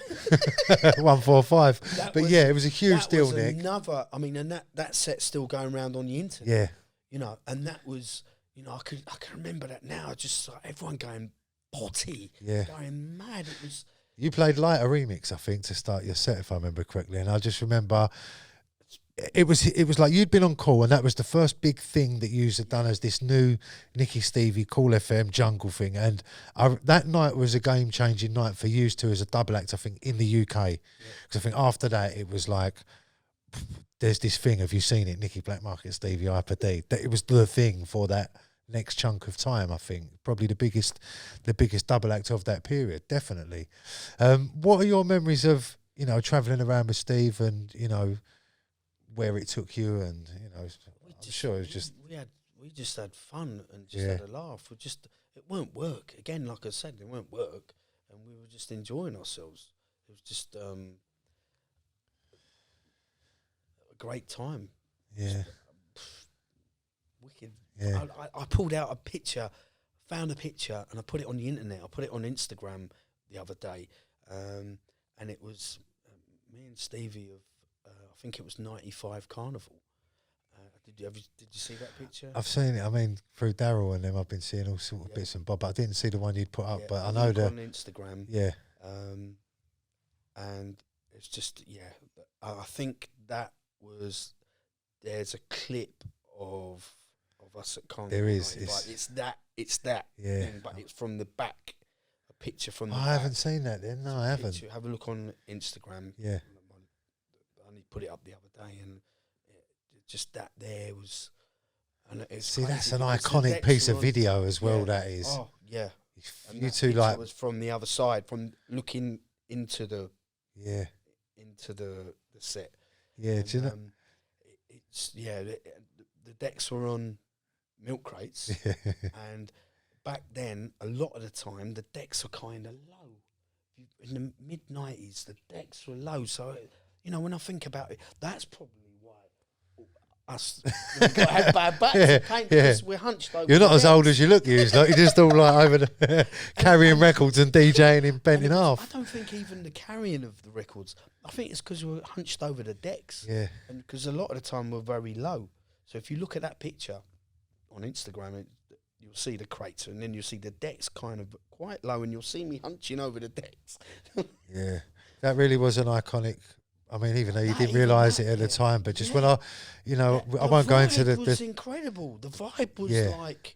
145. But yeah, it was a huge deal, Nick. Another. I mean, and that set's still going around on the internet. Yeah, you know, and that was, you know, I can remember that now. Just like everyone going potty, going mad. It was. You played Light a remix, I think, to start your set, if I remember correctly, and I just remember. It was like you'd been on call, and that was the first big thing that you had done as this new Nicky Stevie Cool FM jungle thing, and that night was a game changing night for you two as a double act, I think, in the UK. Because I think after that it was like, there's this thing. Have you seen it? Nicky Blackmarket, Stevie Hyper D. That it was the thing for that next chunk of time. I think probably the biggest double act of that period, definitely. What are your memories of, you know, travelling around with Steve, and you know, where it took you, and you know, I'm sure it was just we just had fun and just had a laugh. It weren't work again, like I said, it weren't work, and we were just enjoying ourselves. It was just a great time. Yeah, wicked. Yeah, I pulled out a picture, found a picture, and I put it on the internet. I put it on Instagram the other day, and it was me and Stevie of. I think it was 95 Carnival. Did you see that picture? I've seen it. I mean, through Daryl and them, I've been seeing all sort of bits and bobs. But I didn't see the one you'd put up. But I know that on Instagram. Yeah. And it's just I think that was. There's a clip of us at Carnival. There is. It's that. Yeah. Thing, but it's from the back. A picture from the back. I haven't seen that then. No, I haven't. Have a look on Instagram. Yeah. Put it up the other day, and just that there was. And see, that's an iconic piece of video as well. That is. Oh yeah. And you two like was from the other side, from looking into the into the set. Yeah, and, do you know? It's the decks were on milk crates, and back then a lot of the time the decks were kind of low. In the mid-90s, the decks were low, so. You know, when I think about it, that's probably why us had bad backs to paint, because we're hunched over. You're not as decks. old as you look, you're just all like over the carrying records and DJing and bent in half. I don't think even the carrying of the records. I think it's because we're hunched over the decks. Yeah. And because a lot of the time we're very low. So if you look at that picture on Instagram, you'll see the crates, and then you'll see the decks kind of quite low, and you'll see me hunching over the decks. Yeah, that really was an iconic. I mean, even though you didn't realise it at the time, but just when I won't go into the... The vibe was incredible. The vibe was like,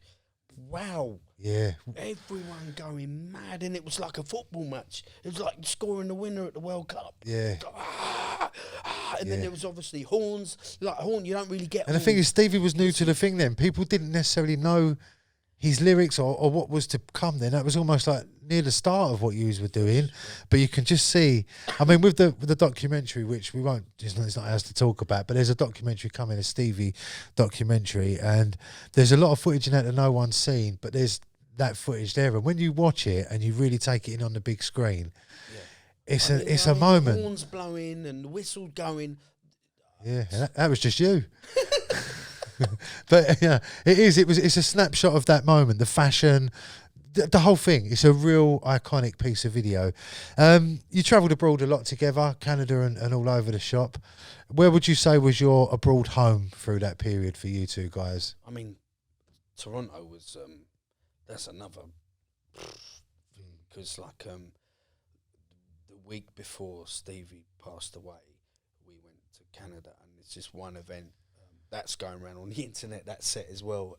wow. Yeah. Everyone going mad, and it was like a football match. It was like scoring the winner at the World Cup. Yeah. And then there was obviously horns. Like horn, you don't really get And the thing is, Stevie was new to the thing then. People didn't necessarily know his lyrics or what was to come then. That was almost like near the start of what you were doing, but you can just see, I mean, with the documentary, which we won't, it's not ours to talk about, but there's a documentary coming, a Stevie documentary, and there's a lot of footage in that no one's seen, but there's that footage there, and when you watch it and you really take it in on the big screen, it's a moment. The horns blowing and the whistle going. Yeah, and that was just you. But yeah, it's a snapshot of that moment, the fashion, the whole thing. It's a real iconic piece of video. You travelled abroad a lot together, Canada and all over the shop. Where would you say was your abroad home through that period for you two guys? I mean, Toronto was that's another thing, because like the week before Stevie passed away, we went to Canada, and it's just one event. That's going around on the internet, that set as well.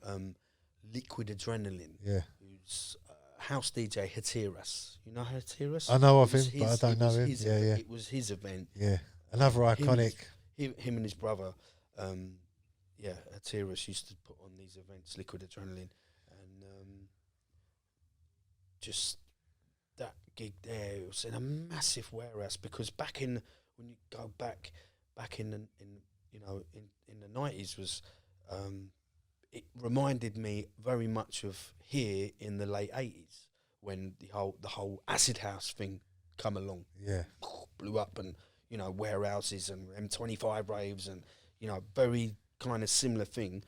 Liquid Adrenaline. Yeah. Who's house DJ Characterise. You know Characterise? I know of him, but I don't know him. Yeah. It was his event. Yeah. Another iconic. Him and his brother, Characterise used to put on these events, Liquid Adrenaline. And just that gig there, it was in a massive warehouse, because when you go back in the 90s was, it reminded me very much of here in the late 80s when the whole acid house thing come along. Yeah. blew up, and warehouses and M25 raves, and very kind of similar thing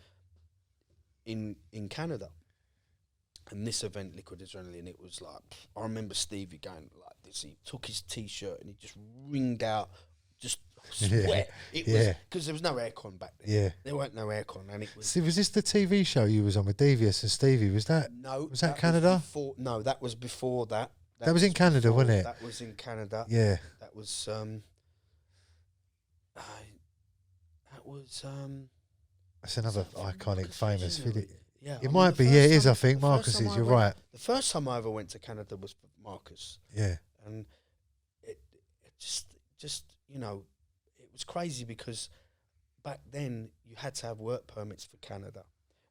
in Canada. And this event, Liquid Adrenaline, it was like, I remember Stevie going like this. He took his T-shirt and he just wringed out just sweat. It was because there was no aircon back then. Yeah, there weren't no aircon, and it was. See, was this the TV show you was on with Devious and Stevie? Was that? No, was that Canada? No, that was before that. That was in Canada, wasn't it? That was in Canada. Yeah. That was That's another iconic, famous video. Yeah, It might be. Yeah, it is. I think Marcus's. You're right. The first time I ever went to Canada was for Marcus. Yeah. And it just it was crazy because back then you had to have work permits for Canada.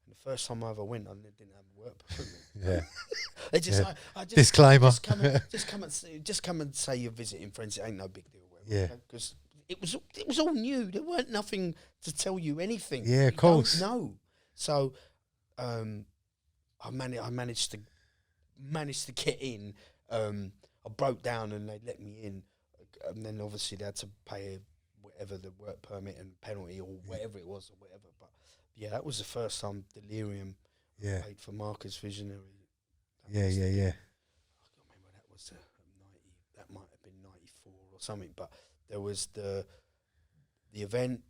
And the first time I ever went, I didn't have a work permit. Yeah. They just, Yeah. I just Disclaimer. Just come and say you're visiting friends. It ain't no big deal. Yeah. Because it was all new. There weren't nothing to tell you anything. Yeah, of course. No. So, I managed to get in. I broke down and they let me in, and then obviously they had to pay whatever the work permit and penalty or whatever it was or whatever. But yeah, that was the first time Delirium played for Marcus Visionary. Yeah. I can't remember, that was 90. That might have been 94 or something. But there was the event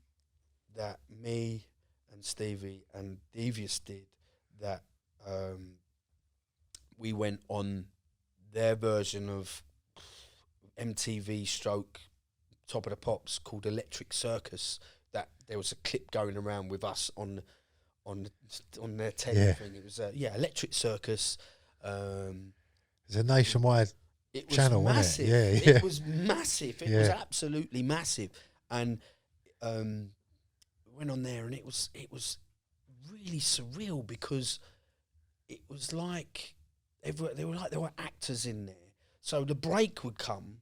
that me and Stevie and Devious did, that we went on their version of MTV stroke Top of the Pops called Electric Circus. That there was a clip going around with us on their telly thing. It was Electric Circus. It's a nationwide channel, massive. Wasn't it? Yeah. It was massive. It was absolutely massive. And went on there, and it was really surreal because it was like there were actors in there. So the break would come,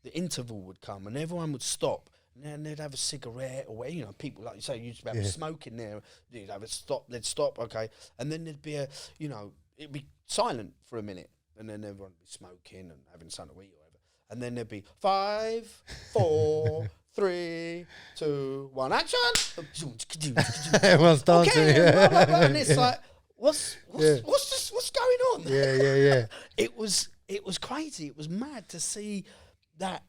the interval would come, and everyone would stop, and then they'd have a cigarette or people like you say, you used to have a smoke in there. You'd have a stop, they'd stop, okay, and then there'd be it'd be silent for a minute, and then everyone would be smoking and having something to eat or whatever, and then there'd be 5, 4, 3, 2, 1, action. Everyone's dancing. Okay, blah, blah, blah, and it's like, what's going on? Yeah. It was crazy. It was mad to see that,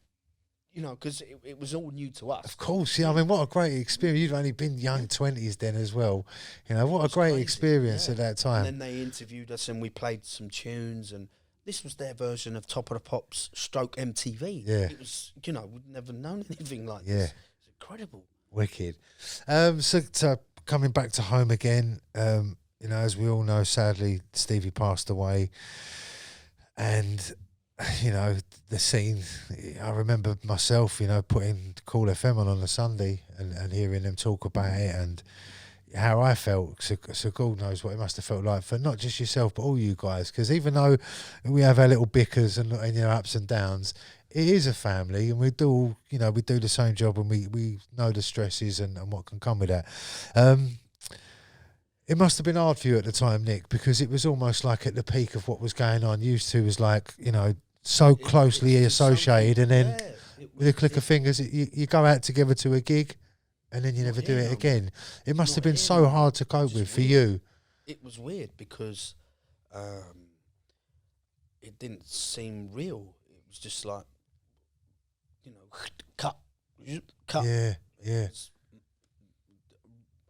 because it was all new to us. Of course, yeah. I mean, what a great experience. You'd only been young 20s then as well. What a great experience at that time. And then they interviewed us and we played some tunes, and this was their version of Top of the Pops stroke MTV. Yeah. It was, we'd never known anything like this. It's incredible. Wicked. So coming back to home again, as we all know, sadly, Stevie passed away. And, the scene, I remember myself, putting Call FM on a Sunday and hearing them talk about it and how I felt. So God knows what it must have felt like for not just yourself, but all you guys. Because even though we have our little bickers and ups and downs, it is a family, and we do, we do the same job, and we know the stresses and what can come with that. It must have been hard for you at the time, Nick, because it was almost like at the peak of what was going on. You two was like, so closely associated, and then with a click of fingers, you go out together to a gig, and then you never do it again. It must have been so hard to cope with for you. It was weird because it didn't seem real. It was just like, cut. Yeah.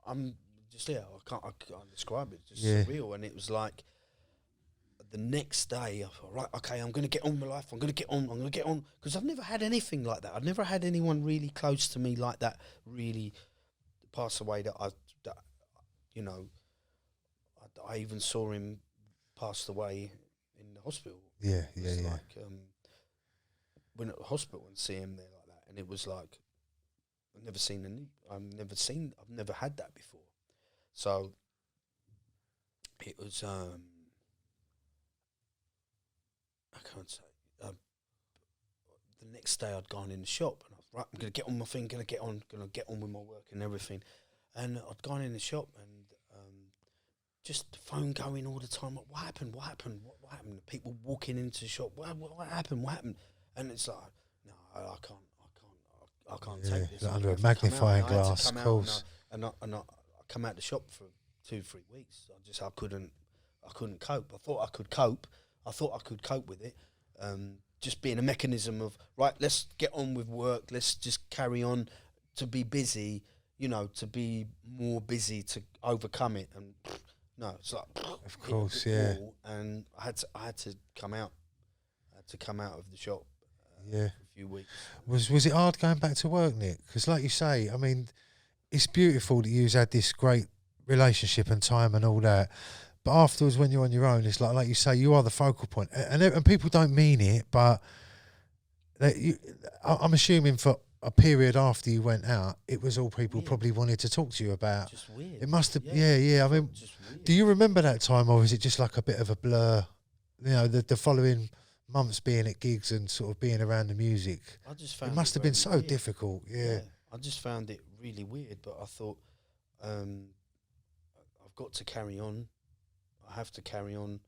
I can't describe it. It's just surreal, and it was like the next day. I thought, right, okay, I'm going to get on with my life. I'm going to get on because I've never had anything like that. I've never had anyone really close to me like that really pass away. I even saw him passed away in the hospital. Yeah. Like, went at the hospital and see him there like that, and it was like I've never had that before. So it was I can't say the next day I'd gone in the shop and I was right, I'm gonna get on my thing, gonna get on with my work and everything, and I'd gone in the shop and just the phone going all the time. Like, what happened? The people walking into the shop. What happened? And it's like, no, I I can't take this. Under a magnifying glass, of course. And I come out the shop for 2-3 weeks. I couldn't cope. I thought I could cope. I thought I could cope with it. Just being a mechanism of, right, let's get on with work. Let's just carry on to be busy, you know, to be more busy to overcome it. And no, it's like, of course, yeah. And I had to come out. I had to come out of the shop. Yeah. For a few weeks. Was it hard going back to work, Nick? Because like you say, I mean, it's beautiful that you've had this great relationship and time and all that. But afterwards, when you're on your own, it's like you say, you are the focal point. And people don't mean it, but I'm assuming for a period after you went out, it was all people probably wanted to talk to you about. Just weird. It must have, yeah. I mean, do you remember that time, or is it just like a bit of a blur? You know, the following months being at gigs and sort of being around the music. I just found it must have been so weird. Difficult. Yeah. I just found it really weird, but I thought, I've got to carry on. I have to carry on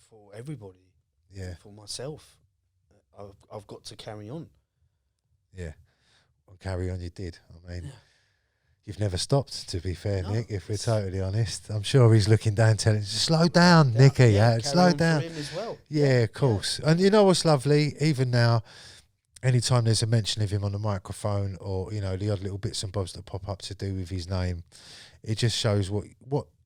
for everybody. Yeah. For myself. I've got to carry on. Yeah. Well, carry on you did. I mean, you've never stopped, to be fair, no, Nick, if we're totally honest. I'm sure he's looking down telling you, slow down, Nicky. Slow down. For him as well. Yeah, of course. Yeah. And you know what's lovely? Even now, anytime there's a mention of him on the microphone, or, you know, the odd little bits and bobs that pop up to do with his name, it just shows what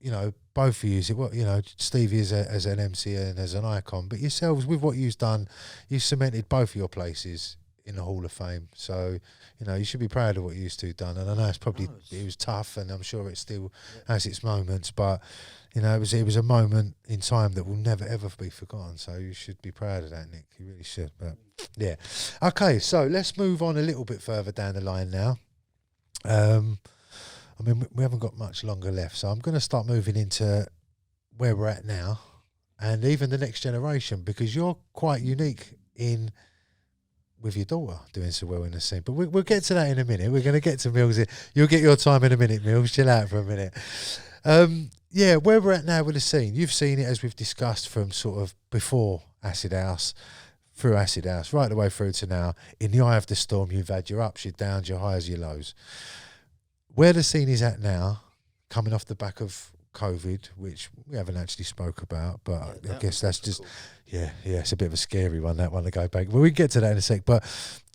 you know, both of you, what, you know, Stevie as an MC and as an icon, but yourselves, with what you've done, you've cemented both of your places in the Hall of Fame. So, you know, you should be proud of what you two done. And I know it was tough, and I'm sure it still has its moments, but, you know, it was a moment in time that will never ever be forgotten. So you should be proud of that, Nick. You really should. But yeah, okay. So let's move on a little bit further down the line now. I mean, we haven't got much longer left, so I'm going to start moving into where we're at now, and even the next generation, because you're quite unique with your daughter doing so well in the scene. But we'll get to that in a minute. We're going to get to Mills. You'll get your time in a minute, Mills. Chill out for a minute. Yeah, where we're at now with the scene. You've seen it, as we've discussed, from sort of before Acid House, through Acid House, right the way through to now. In the eye of the storm, you've had your ups, your downs, your highs, your lows. Where the scene is at now, coming off the back of COVID, which we haven't actually spoke about, but I guess that's difficult. It's a bit of a scary one, that one, to go back. But we can get to that in a sec. But,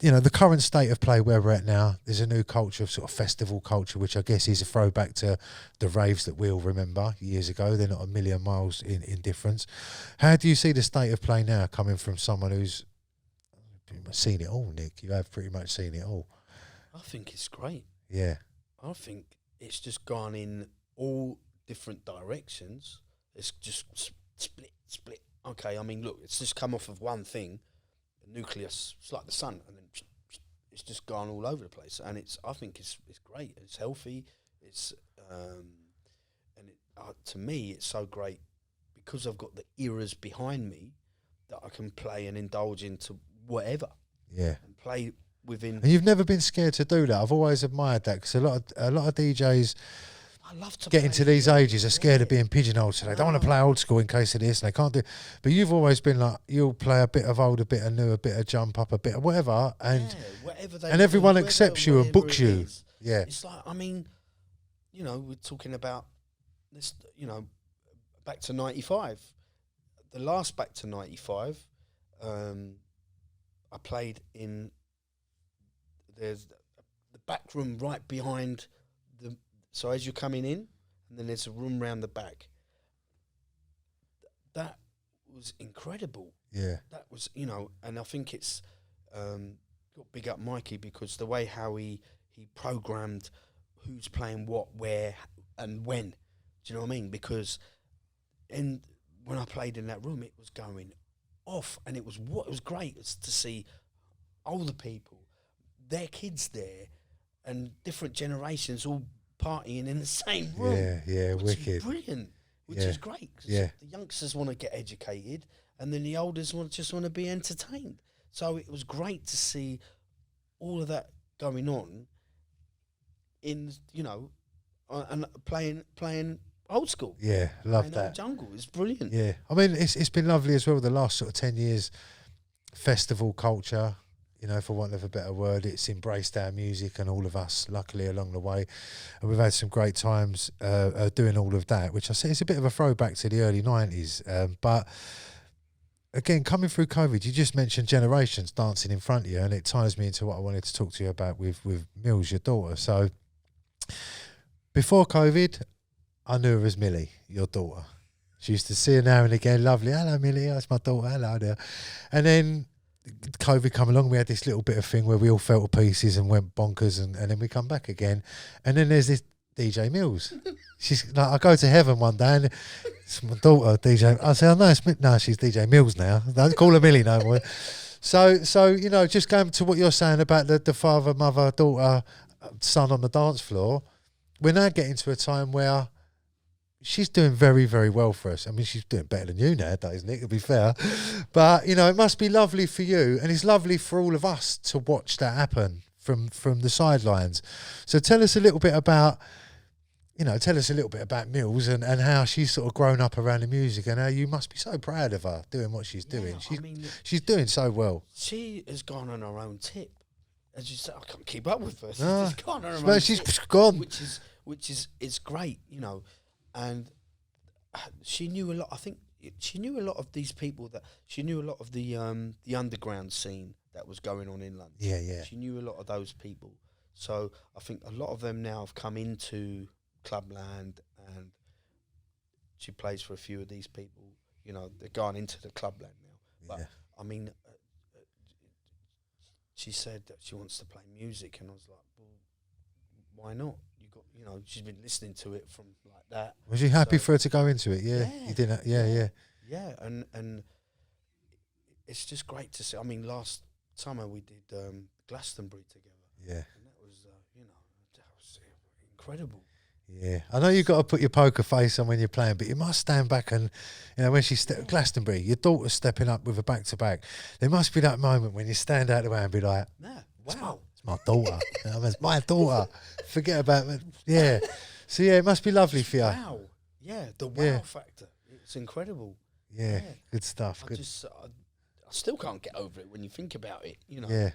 you know, the current state of play where we're at now, there's a new culture of sort of festival culture, which I guess is a throwback to the raves that we all remember years ago. They're not a million miles in difference. How do you see the state of play now, coming from someone who's pretty much seen it all, Nick? You have pretty much seen it all. I think it's great. Yeah. I think it's just gone in all different directions. It's just split. Okay, I mean, look, it's just come off of one thing, the nucleus. It's like the sun, and then it's just gone all over the place. And I think it's great. It's healthy. It's to me, it's so great because I've got the eras behind me that I can play and indulge into whatever. Yeah. And play within. And you've never been scared to do that. I've always admired that, because a lot of DJs I love to getting to these ages are scared of being pigeonholed, so they don't want to play old school in case of this, and they can't do. But you've always been like, you'll play a bit of old, a bit of new, a bit of jump up, a bit of whatever, and everyone accepts you and books you. Yeah, it's like, I mean, you know, we're talking about this, you know, back to '95. The last back to '95, I played in. There's the back room right behind the. So as you're coming in, and then there's a room round the back. That was incredible. Yeah. That was, you know, and I think it's got big up Mikey, because the way how he programmed who's playing what, where, and when. Do you know what I mean? Because when I played in that room, it was going off, and it was great to see older people, their kids there, and different generations all partying in the same room. Yeah, which wicked. Is brilliant, which is great. The youngsters want to get educated, and then the elders just want to be entertained. So it was great to see all of that going on in, you know, and playing old school. Yeah, love that. Old jungle is brilliant. Yeah, I mean, it's been lovely as well the last sort of 10 years. Festival culture, You know, for want of a better word, it's embraced our music and all of us, luckily, along the way. And we've had some great times doing all of that, which I say is a bit of a throwback to the early 90s. But again, coming through COVID, you just mentioned generations dancing in front of you, and it ties me into what I wanted to talk to you about with Mills, your daughter. So before COVID, I knew her as Millie, your daughter. She used to see her now and again, lovely, hello Millie, that's my daughter, hello there. And then COVID come along, we had this little bit of thing where we all fell to pieces and went bonkers, and then we come back again. And then there's this DJ Mills. She's like, I go to heaven one day and it's my daughter, DJ. I say, oh no, no, she's DJ Mills now. Don't call her Millie no more. So you know, just going to what you're saying about the father, mother, daughter, son on the dance floor, we're now getting to a time where she's doing very, very well for us. I mean, she's doing better than you nowadays, Nick, to be fair. But, you know, it must be lovely for you, and it's lovely for all of us to watch that happen from the sidelines. So tell us a little bit about, Mills and how she's sort of grown up around the music, and how you must be so proud of her doing what she's doing. She's doing so well. She has gone on her own tip. As you said, I can't keep up with her. She's No, just gone on her own she's tip, gone. which is it's great, you know. And she knew a lot. I think she knew a lot of these people. That she knew a lot of the underground scene that was going on in London. Yeah. She knew a lot of those people. So I think a lot of them now have come into Clubland, and she plays for a few of these people. You know, they're gone into the Clubland now. But I mean, she said that she wants to play music, and I was like, well, why not? You know, she's been listening to it from like that. Was you happy for her to go into it? Yeah. You didn't. Yeah. Yeah, and it's just great to see. I mean, last summer we did Glastonbury together. Yeah, and that was that was incredible. Yeah, I know you've got to put your poker face on when you're playing, but you must stand back and, you know, when Glastonbury, your daughter's stepping up with a back-to-back. There must be that moment when you stand out the way and be like, yeah, wow. It's my daughter. It's my daughter. Forget about it. Yeah. So, yeah, it must be lovely for you. Wow. Yeah, the wow factor. It's incredible. Yeah, good stuff. I still can't get over it when you think about it. You know,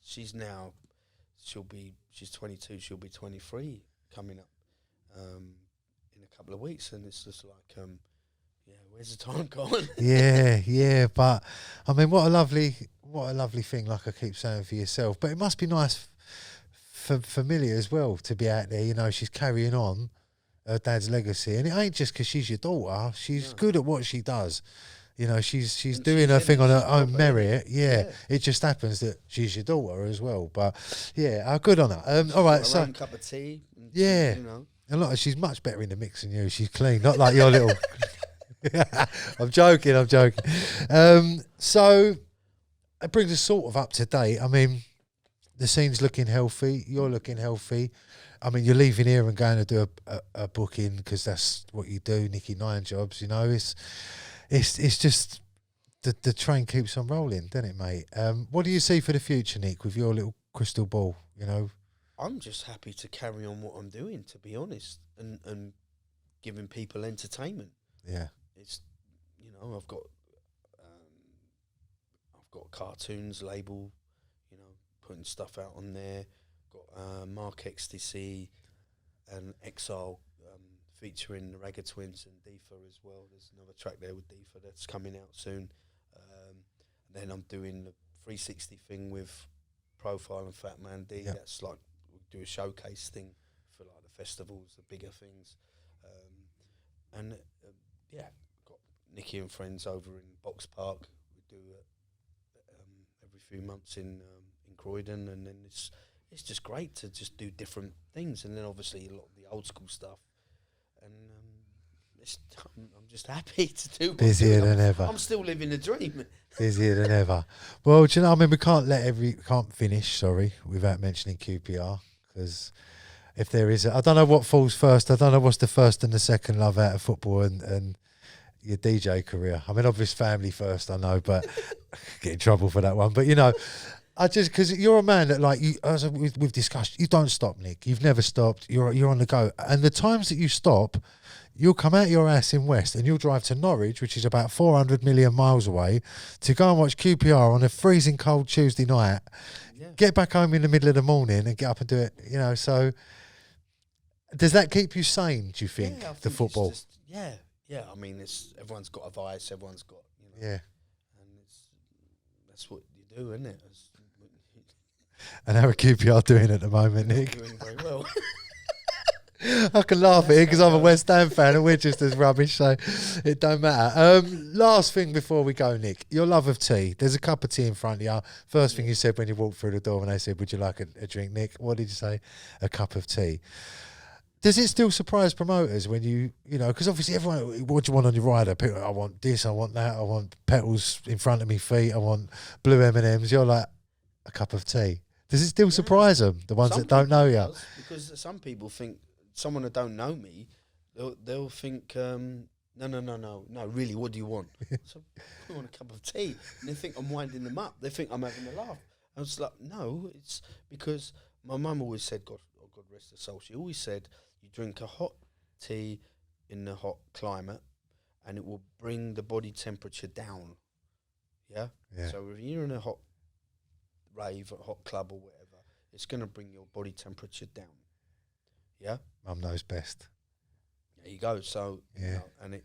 she's 22, she'll be 23 coming up in a couple of weeks, and it's just like, where's the time gone? yeah, but I mean, what a lovely thing, like I keep saying, for yourself. But it must be nice for Millie as well to be out there. You know, she's carrying on her dad's legacy, and it ain't just because she's your daughter. She's good at what she does. You know, she's doing her thing on her own merit. Yeah, it just happens that she's your daughter as well. But yeah, good on her. All right, so cup of tea. Yeah, you know. She's much better in the mix than you. She's clean, not like your little. I'm joking. So it brings us sort of up to date. I mean, the scene's looking healthy. You're looking healthy. I mean, you're leaving here and going to do a booking because that's what you do, Nicky 9 jobs. You know, it's just the train keeps on rolling, doesn't it, mate? What do you see for the future, Nick, with your little crystal ball? You know, I'm just happy to carry on what I'm doing, to be honest, and giving people entertainment. Yeah, it's I've got a cartoons label, putting stuff out on there. Got Mark Ecstasy and Exile featuring the Ragga Twins and Deefa as well. There's another track there with Deefa that's coming out soon. And then I'm doing the 360 thing with Profile and Fat Man D. Yep. That's like, we do a showcase thing for like the festivals, the bigger things. Got Nicky and friends over in Box Park. We do every few months in Croydon, and then it's just great to just do different things, and then obviously a lot of the old school stuff, and I'm just happy to do. Busier than ever. I'm still living the dream. Busier than ever. Well, do you know, I mean, we can't finish, without mentioning QPR, because if there is, I don't know what falls first. I don't know what's the first and the second love out of football and your DJ career. I mean, obvious family first, I know, but get in trouble for that one. But, you know, I just, because you're a man that, like, you, as we've discussed, you don't stop, Nick. You've never stopped. You're on the go. And the times that you stop, you'll come out your ass in West and you'll drive to Norwich, which is about 400 million miles away, to go and watch QPR on a freezing cold Tuesday night, get back home in the middle of the morning and get up and do it, you know. So does that keep you sane, do you think, the football? Yeah. I mean, everyone's got a vice, everyone's got, you know. Yeah. And that's what you do, isn't it? And how are QPR doing at the moment, Nick? Doing very well. I can laugh at it because I'm a West Ham fan and we're just as rubbish, so it don't matter. Last thing before we go, Nick, your love of tea. There's a cup of tea in front of you. First thing you said when you walked through the door when they said, would you like a drink, Nick? What did you say? A cup of tea. Does it still surprise promoters when you know, because obviously everyone, what do you want on your rider? People, I want this, I want that, I want petals in front of me feet, I want blue M&Ms. You're like, a cup of tea. Does it still surprise them, the ones that don't know you? Because some people think, someone that don't know me, they'll think, no, really, what do you want? So I want a cup of tea. And they think I'm winding them up. They think I'm having a laugh. I was like, no, it's because my mum always said, God rest her soul, she always said, you drink a hot tea in the hot climate and it will bring the body temperature down. Yeah? So if you're in a hot rave, a hot club or whatever, it's going to bring your body temperature down. Yeah? Mum knows best. There you go. So, yeah. You know, and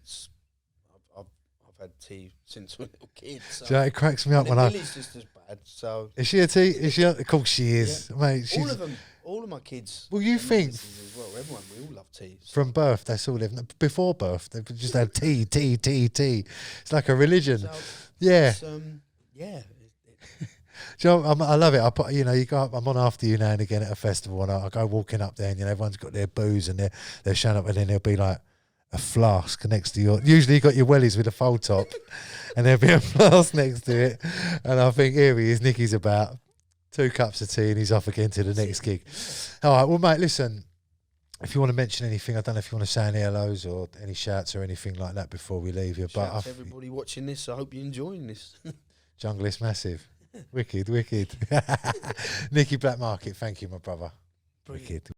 I've had tea since we're little kids. So. Do you know, it cracks me up when Lily's just as bad. So is she a tea? Is she? Of course she is, mate. All of them. All of my kids. Well, you think as well? Everyone, we all love tea. So. From birth, that's all they've. Before birth, they just had tea. It's like a religion. So yeah. Yeah. Do you know, I love it. I put, you know, you go up, I'm on after you now and again at a festival, and I go walking up there, and you know, everyone's got their booze and they're showing up, and then there'll be like a flask next to your. Usually, you got your wellies with a fold top, and there'll be a flask next to it, and I think here he is. Nicky's about 2 cups of tea, and he's off again to the next gig. All right, well, mate, listen. If you want to mention anything, I don't know if you want to say any hellos or any shouts or anything like that before we leave you. Shout out to everybody watching this. I hope you're enjoying this. Jungle is massive. Wicked. Nicky Blackmarket, thank you, my brother. Brilliant. Wicked.